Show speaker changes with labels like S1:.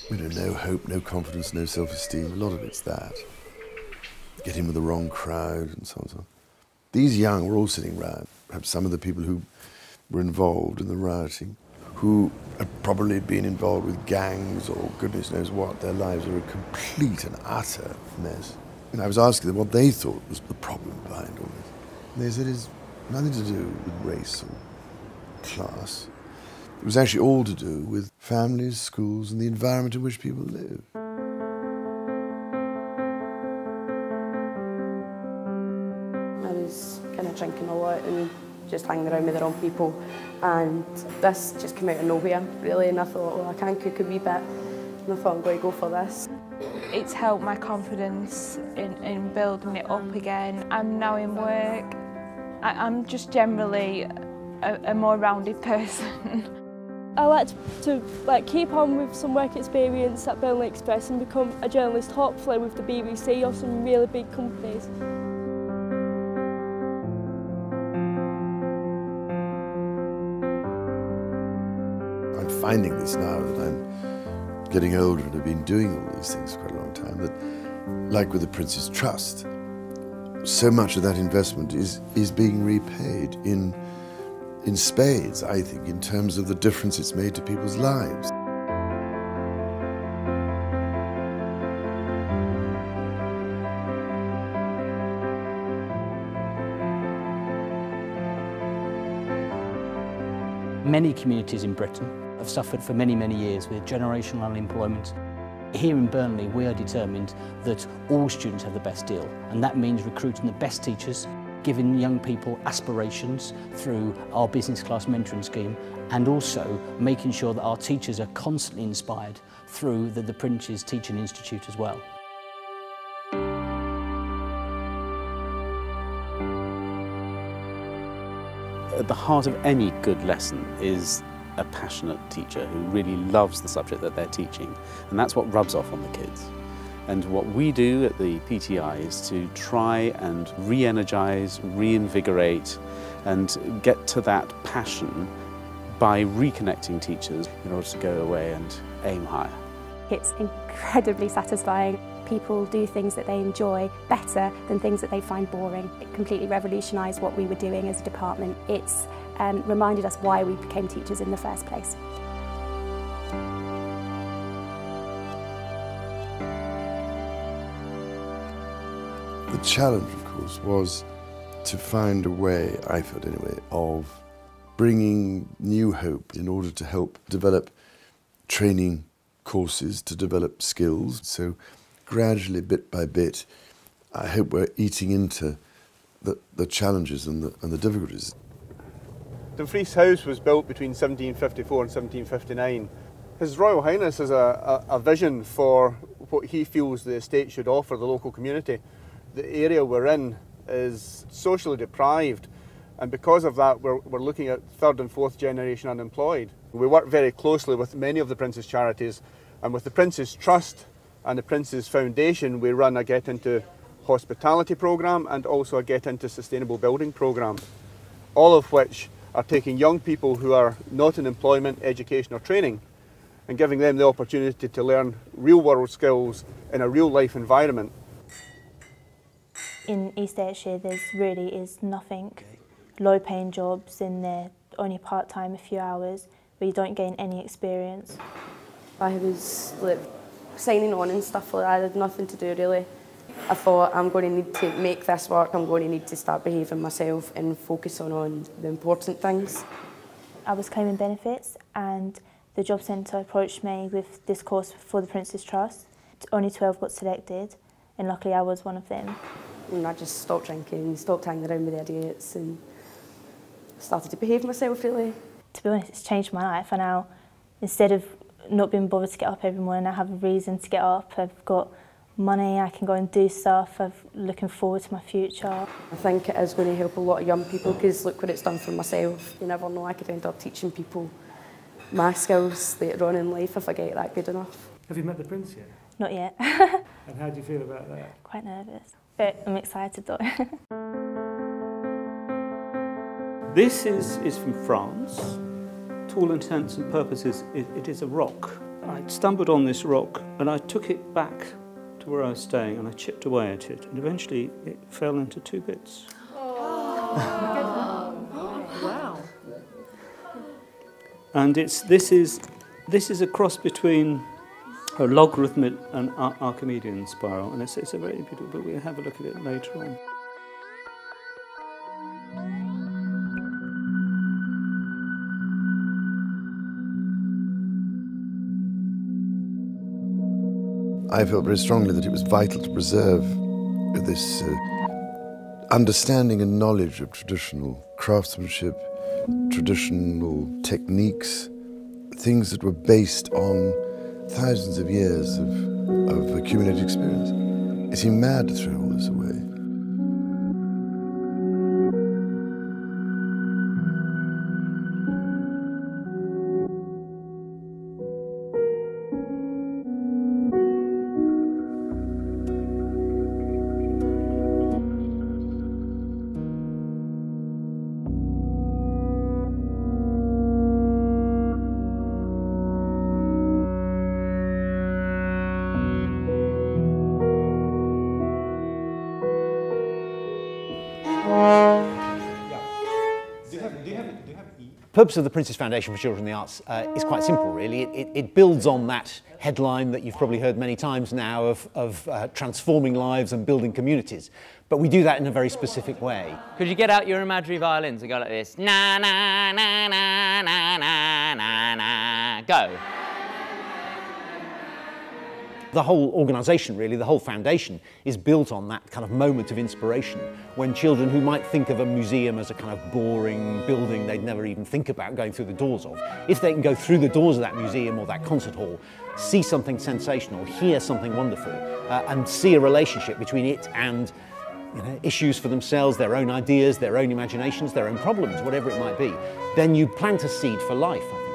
S1: no hope, no confidence, no self-esteem. A lot of it's that. Get in with the wrong crowd and so on and so on. These young were all sitting round, perhaps some of the people who were involved in the rioting, who had probably been involved with gangs or goodness knows what. Their lives were a complete and utter mess. And I was asking them what they thought was the problem behind all this. And they said it's nothing to do with race or class. It was actually all to do with families, schools, and the environment in which people live.
S2: I was kind of drinking a lot and just hanging around with the wrong people, and this just came out of nowhere, really, and I thought, well, I can cook a wee bit, and I thought I'm going to go for this.
S3: It's helped my confidence in building it up again. I'm now in work. I'm just generally a more rounded person.
S4: I like to keep on with some work experience at Burnley Express and become a journalist, hopefully with the BBC or some really big companies.
S1: I'm finding this now that I'm getting older and have been doing all these things for quite a long time, that, like with the Prince's Trust, so much of that investment is being repaid in spades, I think, in terms of the difference it's made to people's lives.
S5: Many communities in Britain have suffered for many, many years with generational unemployment. Here in Burnley, we are determined that all students have the best deal, and that means recruiting the best teachers, giving young people aspirations through our business class mentoring scheme, and also making sure that our teachers are constantly inspired through the Prince's Teaching Institute as well.
S6: At the heart of any good lesson is a passionate teacher who really loves the subject that they're teaching, and that's what rubs off on the kids. And what we do at the PTI is to try and re-energise, reinvigorate and get to that passion by reconnecting teachers in order to go away and aim higher.
S7: It's incredibly satisfying. People do things that they enjoy better than things that they find boring. It completely revolutionised what we were doing as a department. It's reminded us why we became teachers in the first place.
S1: The challenge, of course, was to find a way, I felt anyway, of bringing new hope in order to help develop training courses, to develop skills. So gradually, bit by bit, I hope we're eating into the challenges and the difficulties.
S8: Dumfries House was built between 1754 and 1759. His Royal Highness has a vision for what he feels the estate should offer the local community. The area we're in is socially deprived, and because of that we're looking at third and fourth generation unemployed. We work very closely with many of the Prince's charities, and with the Prince's Trust and the Prince's Foundation we run a Get Into Hospitality programme and also a Get Into Sustainable Building programme, all of which are taking young people who are not in employment, education or training and giving them the opportunity to learn real world skills in a real life environment.
S9: In East Ayrshire there really is nothing. Low paying jobs and they're only part-time, a few hours, where you don't gain any experience.
S2: I was signing on and stuff like that. I had nothing to do really. I thought I'm going to need to make this work, I'm going to need to start behaving myself and focus on the important things.
S9: I was claiming benefits and the job centre approached me with this course for the Prince's Trust. Only 12 got selected and luckily I was one of them.
S2: And I just stopped drinking, stopped hanging around with the idiots and started to behave myself really.
S9: To be honest, it's changed my life. I now, instead of not being bothered to get up every morning, I have a reason to get up. I've got money, I can go and do stuff, I'm looking forward to my future.
S2: I think it is going to help a lot of young people because look what it's done for myself. You never know, I could end up teaching people my skills later on in life if I get that good enough.
S10: Have you met the Prince yet?
S9: Not yet.
S10: And how do you feel about that?
S9: Quite nervous, but I'm excited though.
S6: This is from France. To all intents and purposes, it is a rock.
S10: I stumbled on this rock and I took it back to where I was staying and I chipped away at it, and eventually it fell into 2 bits.
S11: Wow.
S10: And this is a cross between a logarithmic and Archimedean spiral, and it's a very beautiful, but we'll have a look at it later on.
S1: I felt very strongly that it was vital to preserve this understanding and knowledge of traditional craftsmanship, traditional techniques, things that were based on thousands of years of accumulated experience. It seemed mad to throw all this away.
S12: The purpose of the Prince's Foundation for Children in the Arts is quite simple, really. It builds on that headline that you've probably heard many times now of transforming lives and building communities. But we do that in a very specific way.
S13: Could you get out your imaginary violins and go like this? Na, na, na, na, na, na, na, na. Go.
S12: The whole organisation, really, the whole foundation, is built on that kind of moment of inspiration when children who might think of a museum as a kind of boring building they'd never even think about going through the doors of, if they can go through the doors of that museum or that concert hall, see something sensational, hear something wonderful, and see a relationship between it and issues for themselves, their own ideas, their own imaginations, their own problems, whatever it might be, then you plant a seed for life, I think.